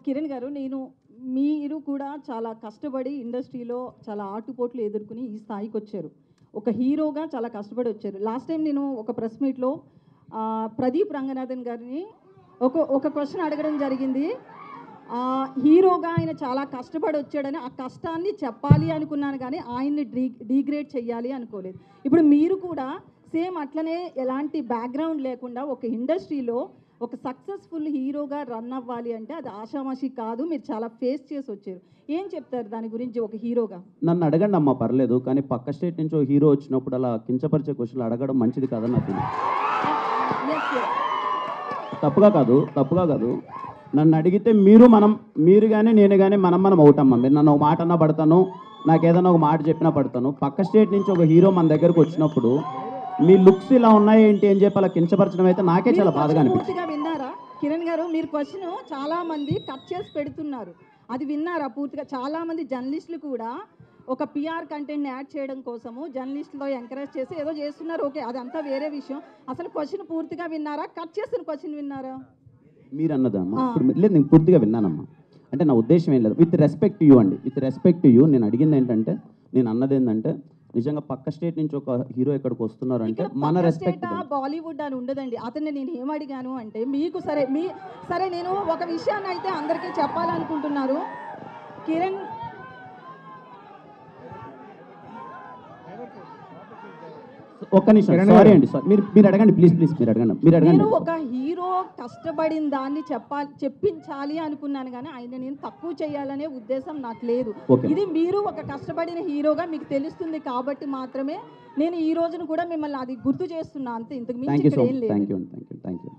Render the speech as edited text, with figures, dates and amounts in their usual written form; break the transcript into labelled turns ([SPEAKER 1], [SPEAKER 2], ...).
[SPEAKER 1] కిరణ్ గారు, మీరు కూడా చాలా కష్టపడి ఇండస్ట్రీలో చాలా ఆటుపోట్లు ఎదుర్కొని ఈ స్థాయికి వచ్చారు. ఒక హీరోగా చాలా కష్టపడి వచ్చారు. లాస్ట్ టైం నేను ఒక ప్రెస్ మీట్లో ప్రదీప్ రంగనాథన్ గారిని ఒక క్వశ్చన్ అడగడం జరిగింది. హీరోగా ఆయన చాలా కష్టపడి వచ్చాడని, ఆ కష్టాన్ని చెప్పాలి అనుకున్నాను కానీ ఆయన్ని డీగ్రేడ్ చేయాలి అనుకోలేదు. ఇప్పుడు మీరు కూడా సేమ్ అట్లనే ఎలాంటి బ్యాక్గ్రౌండ్ లేకుండా ఒక ఇండస్ట్రీలో ఒక సక్సెస్ఫుల్ హీరోగా రన్ అవ్వాలి అంటే అది ఆషామాషి కాదు. మీరు చాలా ఫేస్ చేసి వచ్చారు. ఏం చెప్తారు దాని గురించి ఒక హీరోగా?
[SPEAKER 2] నన్ను అడగండి అమ్మా, పర్లేదు. కానీ పక్క స్టేట్ నుంచి ఒక హీరో వచ్చినప్పుడు అలా కించపరిచే క్వశ్చన్లు అడగడం మంచిది కాదని నాకు తప్పుగా కాదు. నన్ను అడిగితే మీరు కానీ నేను కానీ మనం అవుతామ్మా. మీరు నన్ను ఒక మాట అన్నా పడతాను, నాకు ఏదైనా ఒక మాట చెప్పినా పడతాను. పక్క స్టేట్ నుంచి ఒక హీరో మన దగ్గరకు వచ్చినప్పుడు మీ లుక్స్ ఇలా ఉన్నాయి ఏంటి అని చెప్పి అలా కించపరచడం అయితే నాకే చాలా బాధగా అనిపించింది.
[SPEAKER 1] విన్నారా కిరణ్ గారు? మీరు క్వశ్చన్ చాలా మంది కట్ చేసి పెడుతున్నారు, అది విన్నారా పూర్తిగా? చాలా మంది జర్నలిస్టులు కూడా ఒక పిఆర్ కంటెంట్ని యాడ్ చేయడం కోసము జర్నలిస్టులో ఎంకరేజ్ చేసి ఏదో చేస్తున్నారు. ఓకే, అదంతా వేరే విషయం. అసలు క్వశ్చన్ పూర్తిగా విన్నారా? కట్ చేసిన క్వశ్చన్ విన్నారా?
[SPEAKER 2] మీరు అన్నదమ్మా ఇప్పుడు లేదు, నేను పూర్తిగా విన్నానమ్మా. అంటే నా ఉద్దేశం ఏం లేదు. విత్ రెస్పెక్ట్ టు యూ అండి, విత్ రెస్పెక్ట్ టు యూ నేను అడిగింది ఏంటంటే, నేను అన్నది ఏంటంటే, నిజంగా పక్క స్టేట్ నుంచి ఒక హీరో ఎక్కడికి వస్తున్నారు అంటే మన రెస్పెక్ట్.
[SPEAKER 1] బాలీవుడ్ అని ఉండదండి. అతన్ని నేను ఏమడిగాను అంటే, మీకు సరే నేను ఒక విషయాన్ని అయితే అందరికీ చెప్పాలనుకుంటున్నారు. కిరణ్
[SPEAKER 2] ఒక్క నిమిషం, సారీ అండి, మీరు అడగండి ప్లీజ్, మీరు అడగండి.
[SPEAKER 1] నేను ఒక హీరో కష్టపడిన దాన్ని చెప్పించాలి అనుకున్నాను కానీ ఆయన నేను తక్కువ చేయాలనే ఉద్దేశం నాకు లేదు. ఇది మీరు ఒక కష్టపడిన హీరోగా మీకు తెలుస్తుంది కాబట్టి మాత్రమే నేను ఈ రోజున కూడా మిమ్మల్ని అది గుర్తు చేస్తున్నా అంతే. ఇంతకు మించి ఏం లేదు.
[SPEAKER 2] Thank you.